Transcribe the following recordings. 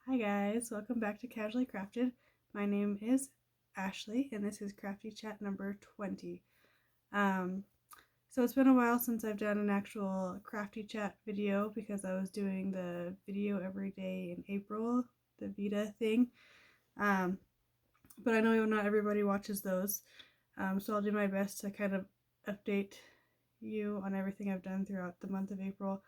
Hi guys, welcome back to Casually Crafted. My name is Ashley and this is Crafty Chat number 20. So it's been a while since I've done an actual Crafty Chat video because I was doing the video every day in April, the Vita thing. But I know not everybody watches those, so I'll do my best to kind of update you on everything I've done throughout the month of April.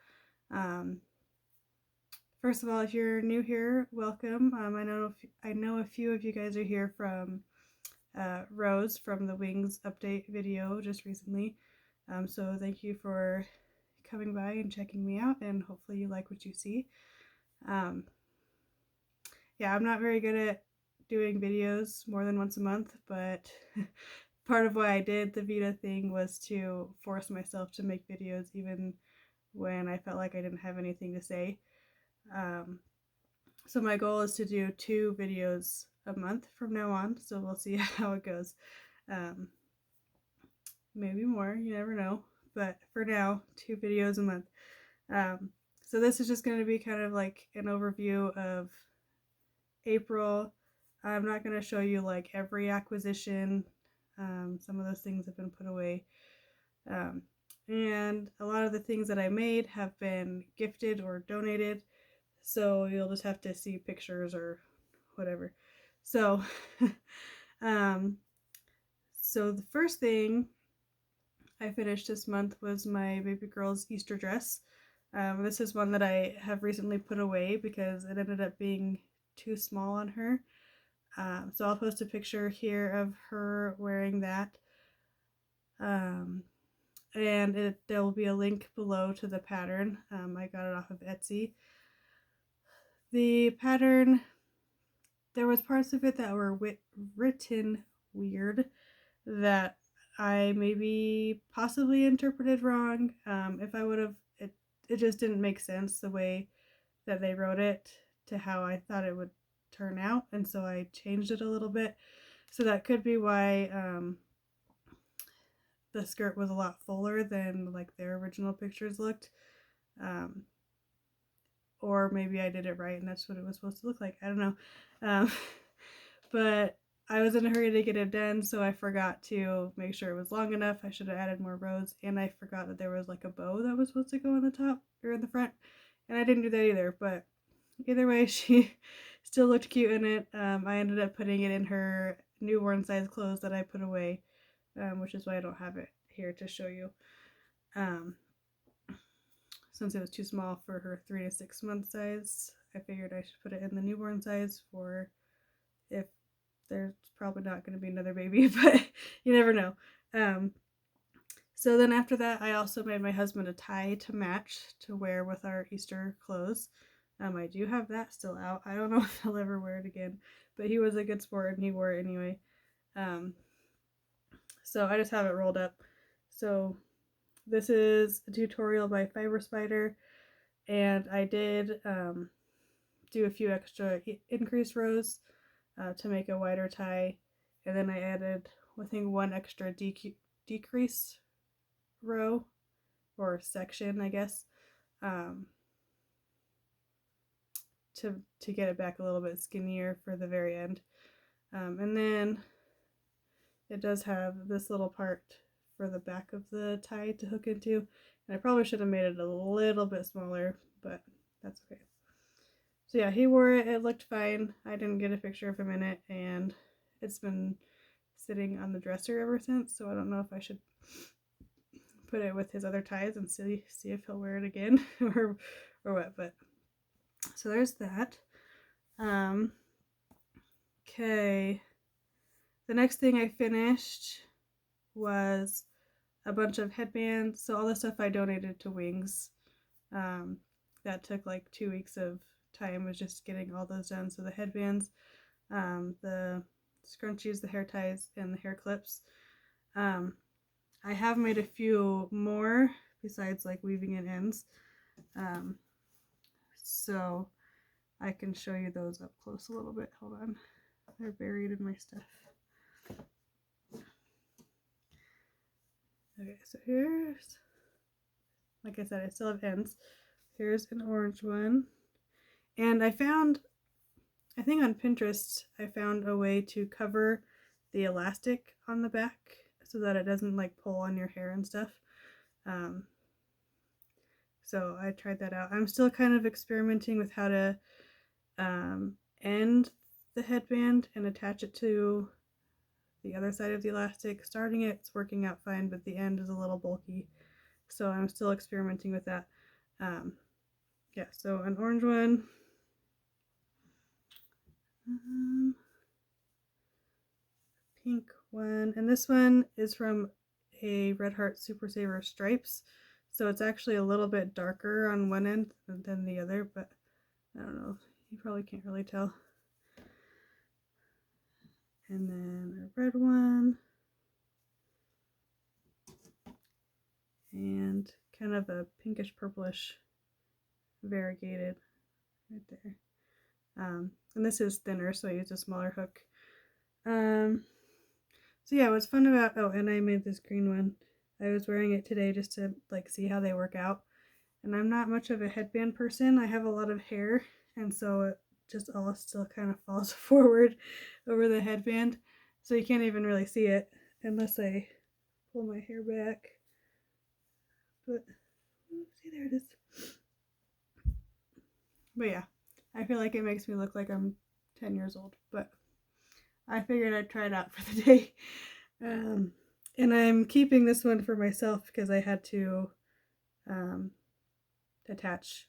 First of all, if you're new here, welcome. I know a few of you guys are here from Rose from the Wings update video just recently. So thank you for coming by and checking me out, and hopefully you like what you see. Yeah, I'm not very good at doing videos more than once a month, but part of why I did the Vita thing was to force myself to make videos even when I felt like I didn't have anything to say. So my goal is to do 2 videos a month from now on, so we'll see how it goes. Maybe more, you never know, but for now, 2 videos a month. So this is just going to be kind of like an overview of April. I'm not going to show you like every acquisition. Some of those things have been put away. And a lot of the things that I made have been gifted or donated, so you'll just have to see pictures or whatever. So so the first thing I finished this month was my baby girl's Easter dress. This is one that I have recently put away because it ended up being too small on her. So I'll post a picture here of her wearing that. And there will be a link below to the pattern. I got it off of Etsy. The pattern, there was parts of it that were written weird that I maybe possibly interpreted wrong. If I would have, it just didn't make sense the way that they wrote it to how I thought it would turn out, and so I changed it a little bit. So that could be why the skirt was a lot fuller than like their original pictures looked. Or maybe I did it right and that's what it was supposed to look like. I don't know. But I was in a hurry to get it done, so I forgot to make sure it was long enough. I should have added more rows, and I forgot that there was like a bow that was supposed to go on the top or in the front, and I didn't do that either. But either way, she still looked cute in it. I ended up putting it in her newborn size clothes that I put away, which is why I don't have it here to show you. Since it was too small for her 3 to 6 month size, I figured I should put it in the newborn size for if there's probably not going to be another baby, but you never know. So then after that, I also made my husband a tie to match to wear with our Easter clothes. I do have that still out. I don't know if I'll ever wear it again, but he was a good sport and he wore it anyway. So I just have it rolled up. So this is a tutorial by Fiber Spider, and I did do a few extra increase rows to make a wider tie, and then I added, I think, 1 extra decrease row or section, I guess, to get it back a little bit skinnier for the very end. And then it does have this little part for the back of the tie to hook into, and I probably should have made it a little bit smaller, but that's okay. So yeah, he wore it. It looked fine. I didn't get a picture of him in it, and it's been sitting on the dresser ever since, so I don't know if I should put it with his other ties and see if he'll wear it again or what. But so there's that. Okay. The next thing I finished was a bunch of headbands. So all the stuff I donated to Wings. That took like 2 weeks of time, was just getting all those done. So the headbands, the scrunchies, the hair ties, and the hair clips. I have made a few more besides like weaving in ends. So I can show you those up close a little bit. Hold on. They're buried in my stuff. Okay, so here's, like I said, I still have ends. Here's an orange one. And I found I think on Pinterest I found a way to cover the elastic on the back so that it doesn't like pull on your hair and stuff. Um, so I tried that out. I'm still kind of experimenting with how to end the headband and attach it to the other side of the elastic. Starting it's working out fine, but the end is a little bulky. So I'm still experimenting with that. Yeah, so an orange one. Pink one. And this one is from a Red Heart Super Saver Stripes. So it's actually a little bit darker on one end than the other, but I don't know. You probably can't really tell. And then a red one. And kind of a pinkish purplish variegated right there. And this is thinner, so I used a smaller hook. So yeah, what's fun about, oh, and I made this green one. I was wearing it today just to like see how they work out. And I'm not much of a headband person. I have a lot of hair, and so it just all still kind of falls forward over the headband. So you can't even really see it unless I pull my hair back. But see, there it is. But yeah, I feel like it makes me look like I'm 10 years old, but I figured I'd try it out for the day. And I'm keeping this one for myself because I had to attach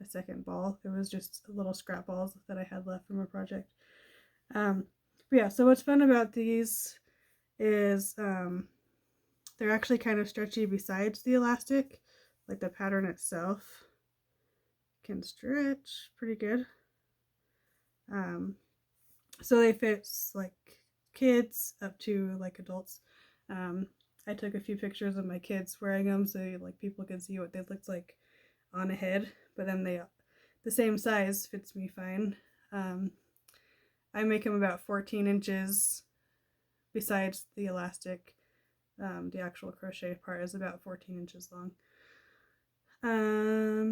a second ball. It was just little scrap balls that I had left from a project. But yeah, so what's fun about these is they're actually kind of stretchy besides the elastic. Like the pattern itself can stretch pretty good. So they fit like kids up to like adults. I took a few pictures of my kids wearing them so like people could see what they looked like on a head, but then the same size fits me fine. I make them about 14 inches besides the elastic. The actual crochet part is about 14 inches long. I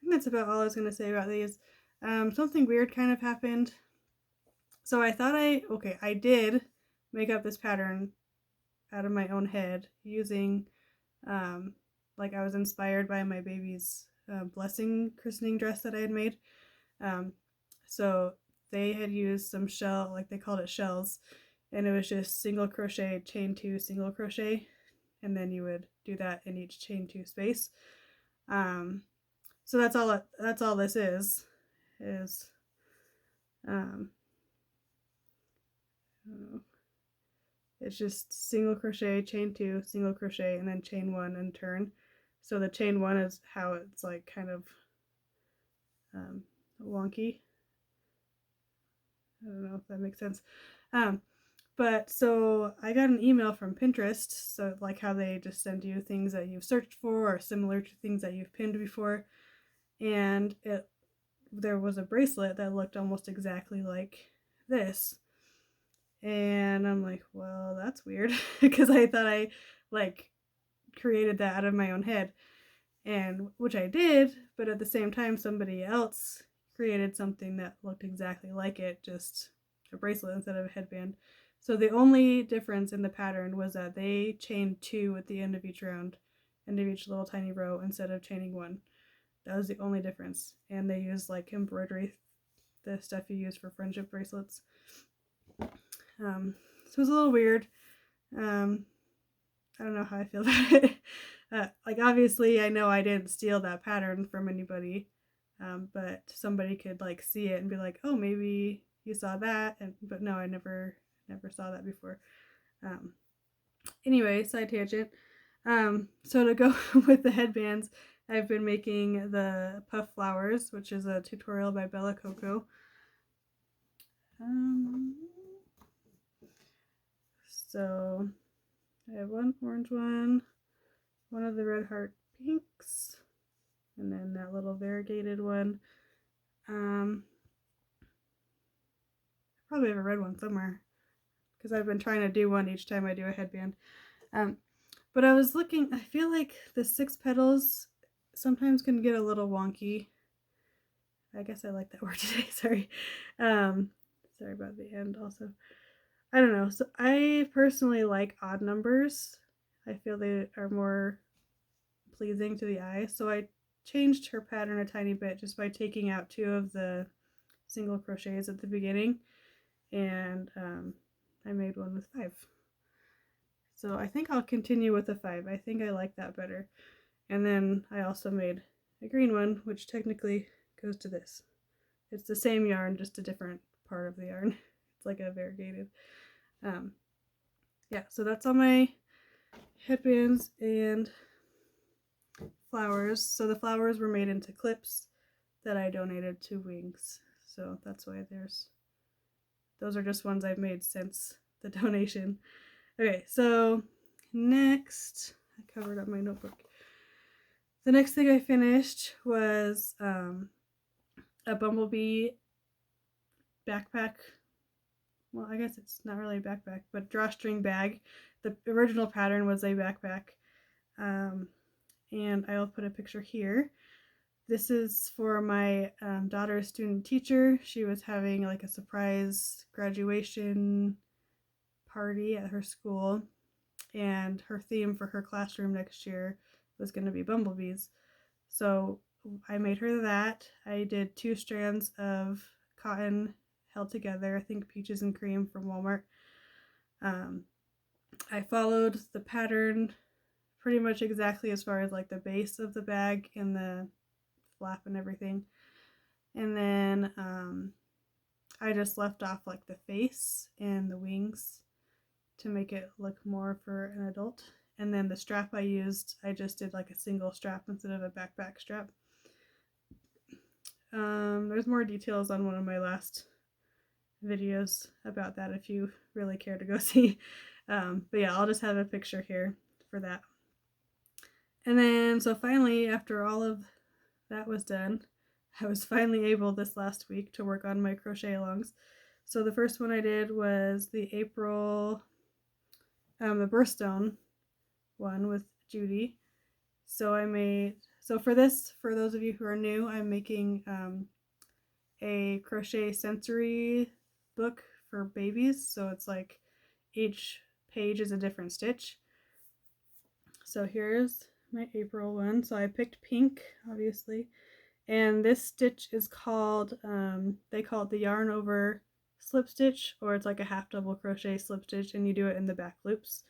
think that's about all I was going to say about these. Something weird kind of happened. So I thought I did make up this pattern out of my own head using, like I was inspired by my baby's blessing christening dress that I had made. So they had used some shell, like they called it shells, and it was just single crochet, chain 2, single crochet, and then you would do that in each chain 2 space. So that's all this is it's just single crochet, chain 2, single crochet, and then chain 1 and turn. So the chain 1 is how it's like kind of wonky. I don't know if that makes sense. But so I got an email from Pinterest, so like how they just send you things that you've searched for or similar to things that you've pinned before. And there was a bracelet that looked almost exactly like this. And I'm like, well, that's weird because I thought I like created that out of my own head, and which I did, but at the same time somebody else created something that looked exactly like it, just a bracelet instead of a headband. So the only difference in the pattern was that they chained 2 at the end of each round, end of each little tiny row, instead of chaining 1. That was the only difference. And they used like embroidery, the stuff you use for friendship bracelets. So it was a little weird. I don't know how I feel about it. Like obviously I know I didn't steal that pattern from anybody, but somebody could like see it and be like, oh, maybe you saw that, but no, I never saw that before. Anyway, side tangent. So to go with the headbands, I've been making the puff flowers, which is a tutorial by Bella Coco. So I have one orange one of the red heart pinks, and then that little variegated one. I probably have a red one somewhere because I've been trying to do one each time I do a headband. But I was looking, I feel like the 6 petals sometimes can get a little wonky. I guess I like that word today. Sorry. Sorry about the end also. I don't know. So I personally like odd numbers. I feel they are more pleasing to the eye. So I changed her pattern a tiny bit just by taking out 2 of the single crochets at the beginning, and I made one with 5. So I think I'll continue with the 5. I think I like that better. And then I also made a green one, which technically goes to this. It's the same yarn, just a different part of the yarn. It's like a variegated. Yeah, so that's all my headbands and flowers. So the flowers were made into clips that I donated to Wings. So that's why those are just ones I've made since the donation. Okay, so next, I covered up my notebook. The next thing I finished was a bumblebee backpack. Well, I guess it's not really a backpack, but drawstring bag. The original pattern was a backpack. And I'll put a picture here. This is for my daughter's student teacher. She was having like a surprise graduation party at her school, and her theme for her classroom next year was going to be bumblebees. So I made her that. I did 2 strands of cotton held together, I think peaches and cream from Walmart. I followed the pattern pretty much exactly as far as like the base of the bag and the flap and everything. And then I just left off like the face and the wings to make it look more for an adult. And then the strap I used, I just did like a single strap instead of a backpack strap. There's more details on one of my last videos about that if you really care to go see. But yeah, I'll just have a picture here for that. And then, so finally, after all of that was done, I was finally able this last week to work on my crochet alongs. So the first one I did was the April, the Birthstone one with Judy. So I made, so for this, for those of you who are new, I'm making a crochet sensory book for babies. So it's like each page is a different stitch. So here's my April one. So I picked pink, obviously. And this stitch is called, they call it the yarn over slip stitch, or it's like a half double crochet slip stitch, and you do it in the back loops.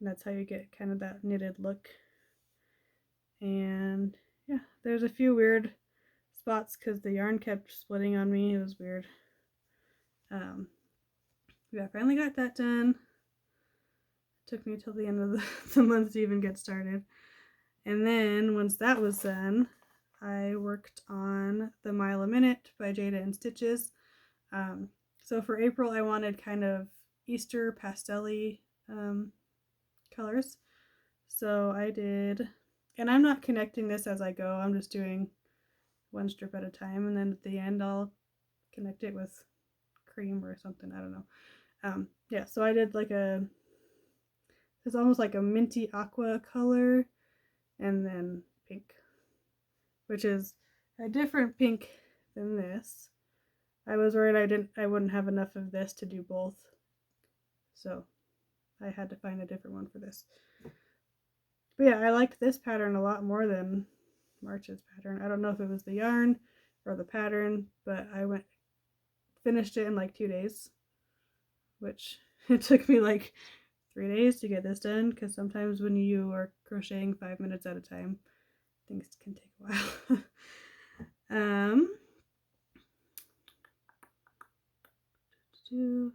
And that's how you get kind of that knitted look. And yeah, there's a few weird spots because the yarn kept splitting on me. It was weird. Yeah, I finally got that done. It took me till the end of the month to even get started. And then once that was done, I worked on the Mile a Minute by Jayda and Stitches. So for April, I wanted kind of Easter pastel-y colors. So I did, and I'm not connecting this as I go, I'm just doing one strip at a time, and then at the end I'll connect it with cream or something, I don't know. Yeah, so I did like it's almost like a minty aqua color, and then pink, which is a different pink than this. I was worried I wouldn't have enough of this to do both, so I had to find a different one for this. But yeah, I liked this pattern a lot more than March's pattern. I don't know if it was the yarn or the pattern, but I finished it in like 2 days, which it took me like 3 days to get this done, because sometimes when you are crocheting 5 minutes at a time, things can take a while.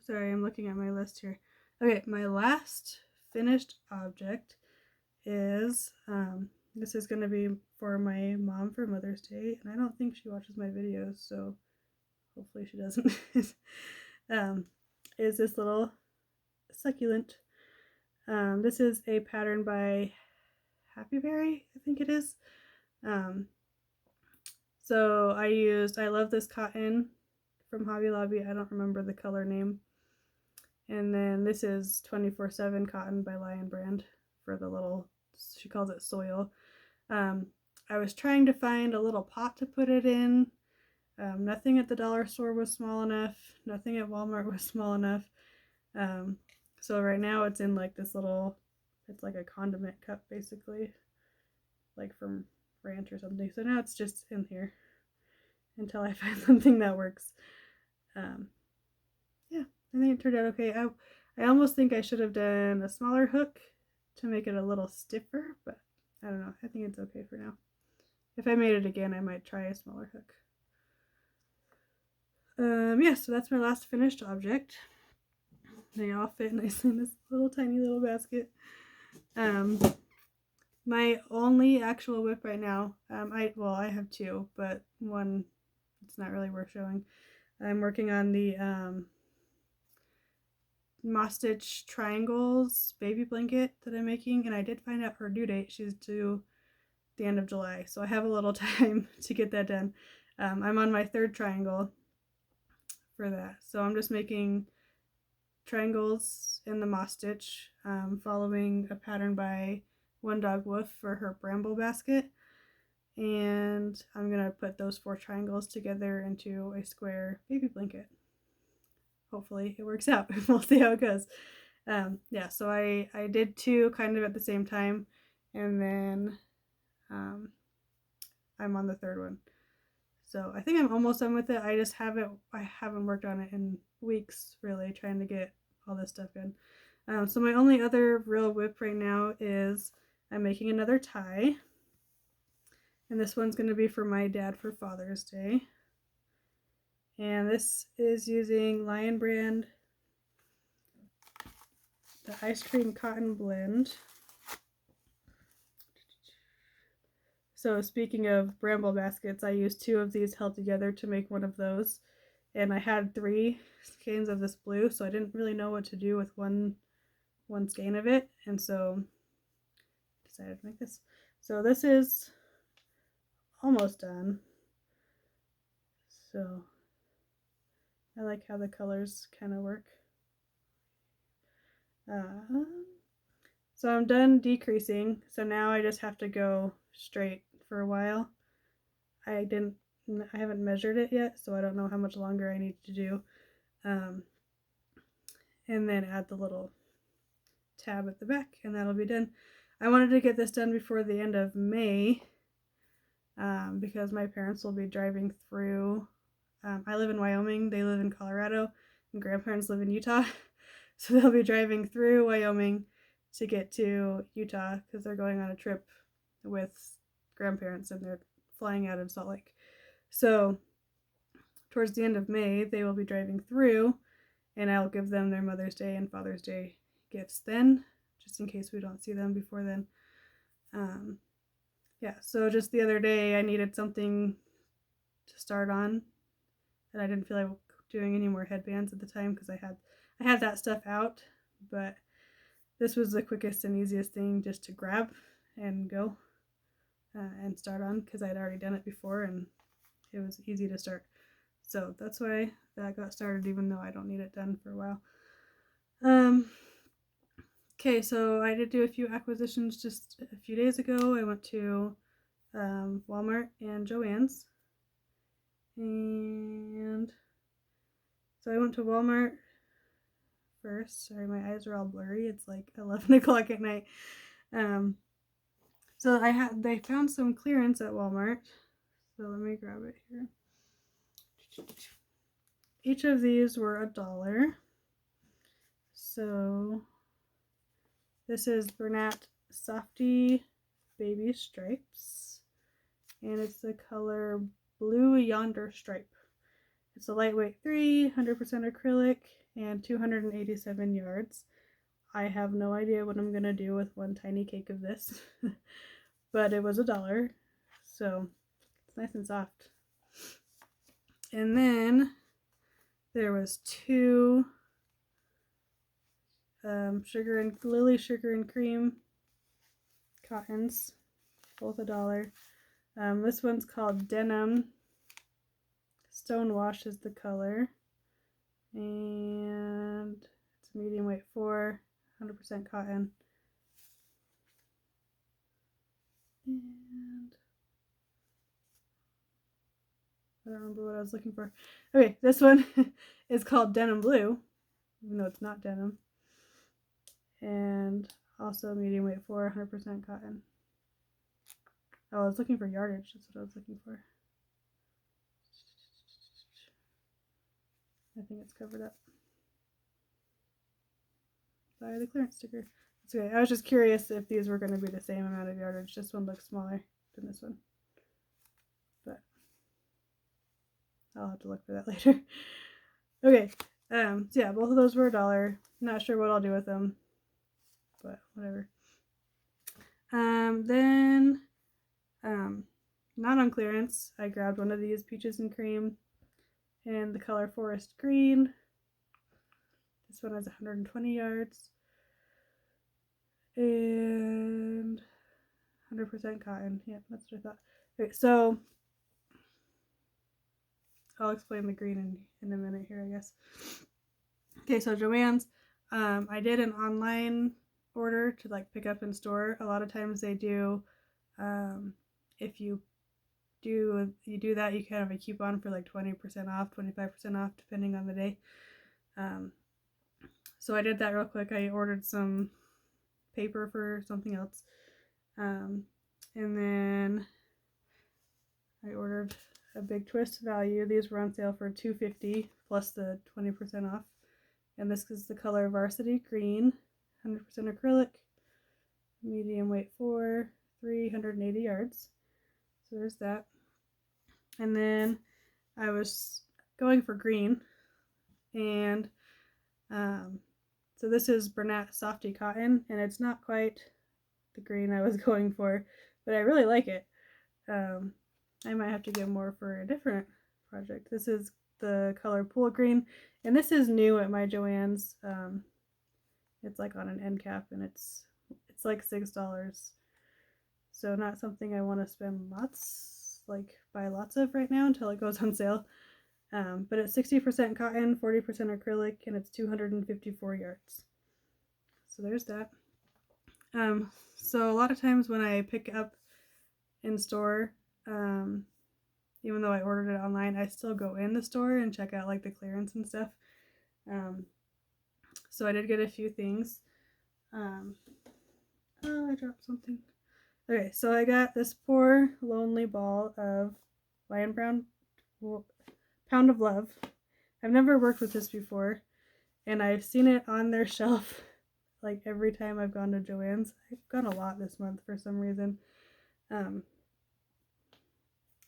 Sorry, I'm looking at my list here. Okay, my last finished object is, this is going to be for my mom for Mother's Day, and I don't think she watches my videos, so hopefully she doesn't. Is this little succulent. This is a pattern by Happy Berry, I think it is. So I love this cotton from Hobby Lobby. I don't remember the color name. And then this is 24/7 cotton by Lion Brand for the little, she calls it soil. I was trying to find a little pot to put it in, Nothing at the dollar store was small enough. Nothing at Walmart was small enough. So right now it's in like this little, it's like a condiment cup basically, like from ranch or something. So now it's just in here until I find something that works. Yeah, I think it turned out okay. I almost think I should have done a smaller hook to make it a little stiffer, but I don't know. I think it's okay for now. If I made it again, I might try a smaller hook. Yeah, so that's my last finished object. They all fit nicely in this little tiny little basket. My only actual whip right now, I have two, but one, it's not really worth showing. I'm working on the Moss Stitch Triangles baby blanket that I'm making, and I did find out her due date. She's due the end of July, so I have a little time to get that done. I'm on my third triangle for that, so I'm just making triangles in the Moss Stitch, following a pattern by One Dog Wolf for her bramble basket, and I'm gonna put those 4 triangles together into a square baby blanket. Hopefully it works out. We'll see how it goes. Yeah, so I did 2 kind of at the same time, and then I'm on the third one. So I think I'm almost done with it. I haven't worked on it in weeks, really, trying to get all this stuff in. So my only other real whip right now is I'm making another tie. And this one's going to be for my dad for Father's Day. And this is using Lion Brand, the Ice Cream Cotton Blend. So speaking of bramble baskets, I used 2 of these held together to make one of those. And I had 3 skeins of this blue, so I didn't really know what to do with one skein of it. And so I decided to make this. So this is almost done. So I like how the colors kind of work. So I'm done decreasing. So now I just have to go straight for a while. I haven't measured it yet, so I don't know how much longer I need to do. And then add the little tab at the back, and that'll be done. I wanted to get this done before the end of May, because my parents will be driving through. I live in Wyoming, they live in Colorado, and grandparents live in Utah. So they'll be driving through Wyoming to get to Utah because they're going on a trip with grandparents and they're flying out of Salt Lake. So towards the end of May, they will be driving through, and I'll give them their Mother's Day and Father's Day gifts then, just in case we don't see them before then. Yeah, so just the other day I needed something to start on, and I didn't feel like doing any more headbands at the time because I had that stuff out, but this was the quickest and easiest thing just to grab and go and start on because I'd already done it before and it was easy to start. So that's why that got started, even though I don't need it done for a while. Okay, so I did do a few acquisitions just a few days ago. I went to Walmart and Joann's. And so I went to Walmart first. Sorry, my eyes are all blurry. It's like 11 o'clock at night. So they found some clearance at Walmart. So let me grab it here. Each of these were $1. So this is Bernat Softy Baby Stripes, and it's the color Blue Yonder Stripe. It's a lightweight 3, 100% acrylic, and 287 yards. I have no idea what I'm gonna do with one tiny cake of this, but it was $1, so it's nice and soft. And then there was 2 Lily Sugar and Cream cottons, both $1. This one's called Denim. Stonewash is the color, and it's a medium weight 4, 100% cotton. And I don't remember what I was looking for. Okay, this one is called Denim Blue, even though it's not denim. And also medium weight 100% cotton. Oh, I was looking for yardage. That's what I was looking for. I think it's covered up by the clearance sticker. That's okay. I was just curious if these were going to be the same amount of yardage. This one looks smaller than this one, but I'll have to look for that later. Okay, so yeah, both of those were $1. Not sure what I'll do with them, but whatever. Then not on clearance, I grabbed one of these peaches and cream in the color forest green. This one has 120 yards and 100% cotton. Yeah, that's what I thought. Okay, so I'll explain the green in a minute here, I guess. Okay, so Joann's, I did an online order to like pick up in store. A lot of times they do, if you do that, you can have a coupon for like 20% off, 25% off, depending on the day. So I did that real quick. I ordered some paper for something else. And then I ordered a big twist value. These were on sale for $2.50 plus the 20% off. And this is the color Varsity Green, 100% acrylic, medium weight 4, 380 yards. So there's that. And then I was going for green, and so this is Bernat Softy Cotton, and it's not quite the green I was going for, but I really like it. I might have to get more for a different project. This is the color Pool Green, and this is new at my Joann's. It's like on an end cap, and it's like $6. So not something I want to spend buy lots of right now until it goes on sale. But it's 60% cotton, 40% acrylic, and it's 254 yards. So there's that. So a lot of times when I pick up in store, even though I ordered it online, I still go in the store and check out like the clearance and stuff. So I did get a few things. Oh, I dropped something. Okay, so I got this poor lonely ball of Lion Brown Pound of Love. I've never worked with this before, and I've seen it on their shelf like every time I've gone to Joann's. I've gone a lot this month for some reason.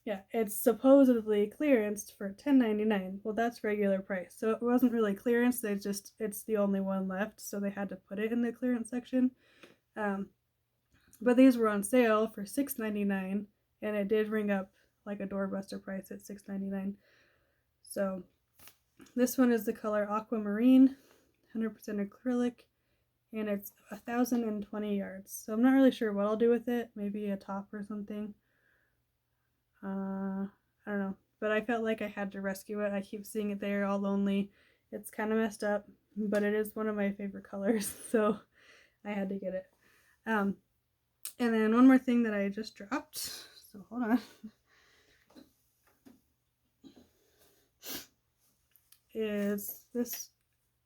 Yeah, it's supposedly clearanced for $10.99. Well, that's regular price, so it wasn't really clearance. It's the only one left, so they had to put it in the clearance section. But these were on sale for $6.99, and it did ring up like a doorbuster price at $6.99. So this one is the color Aquamarine, 100% acrylic, and it's 1,020 yards. So I'm not really sure what I'll do with it. Maybe a top or something. I don't know. But I felt like I had to rescue it. I keep seeing it there all lonely. It's kind of messed up, but it is one of my favorite colors, so I had to get it. And then one more thing that I just dropped. So hold on. Is this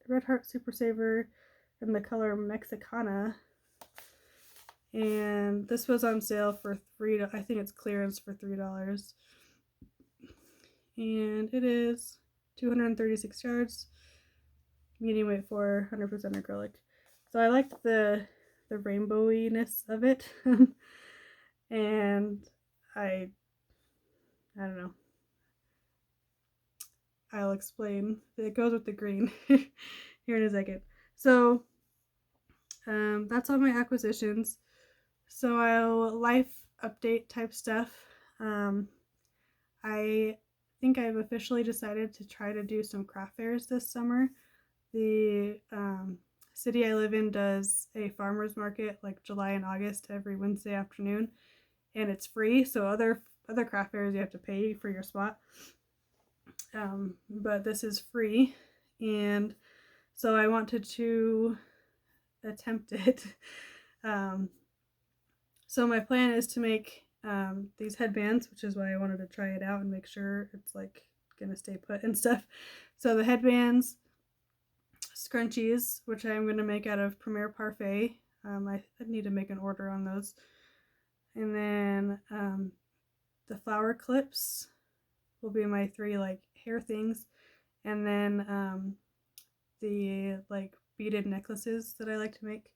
Red Heart Super Saver in the color Mexicana. And this was on sale for $3. I think it's clearance for $3. And it is 236 yards, medium weight 4, 100% acrylic. So I liked the rainbowy-ness of it. And I don't know. I'll explain. It goes with the green here in a second. So that's all my acquisitions. So I'll life update type stuff. I think I've officially decided to try to do some craft fairs this summer. The city I live in does a farmer's market like July and August every Wednesday afternoon, and it's free. So other craft fairs you have to pay for your spot, but this is free, and so I wanted to attempt it. So my plan is to make these headbands, which is why I wanted to try it out and make sure it's like gonna stay put and stuff. So the headbands, scrunchies, which I'm gonna make out of Premier Parfait. I need to make an order on those. And then the flower clips will be my 3 like hair things. And then the like beaded necklaces that I like to make.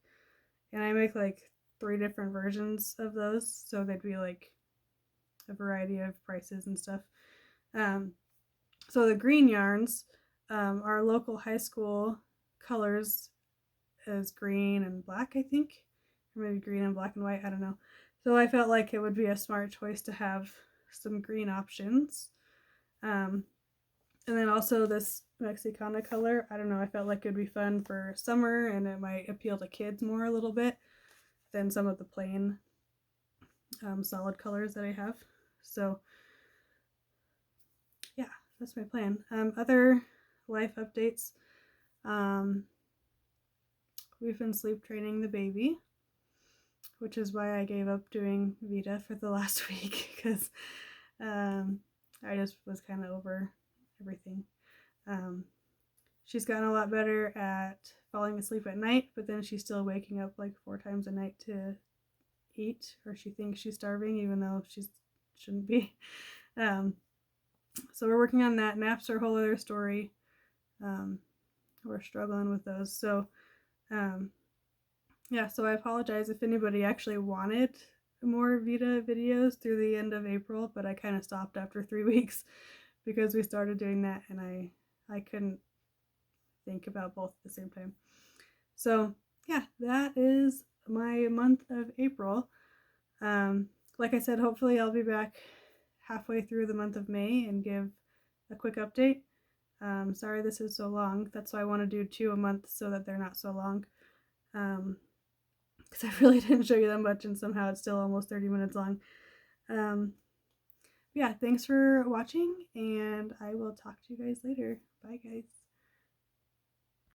And I make like 3 different versions of those, so they'd be like a variety of prices and stuff. So the green yarns, our local high school colors is green and black, I think, or maybe green and black and white, I don't know. So I felt like it would be a smart choice to have some green options. And then also this Mexicana color, I don't know, I felt like it'd be fun for summer and it might appeal to kids more a little bit than some of the plain solid colors that I have. So yeah, that's my plan. Other life updates. We've been sleep training the baby, which is why I gave up doing Vita for the last week, because I just was kind of over everything. She's gotten a lot better at falling asleep at night, but then she's still waking up like 4 times a night to eat, or she thinks she's starving even though she shouldn't be. So we're working on that. Naps are a whole other story. We're struggling with those. So yeah, so I apologize if anybody actually wanted more Vita videos through the end of April, but I kind of stopped after 3 weeks because we started doing that and I couldn't think about both at the same time. So yeah, that is my month of April. Like I said, hopefully I'll be back halfway through the month of May and give a quick update. Sorry this is so long. That's why I want to do 2 a month so that they're not so long. Because I really didn't show you that much and somehow it's still almost 30 minutes long. Yeah, thanks for watching and I will talk to you guys later. Bye guys.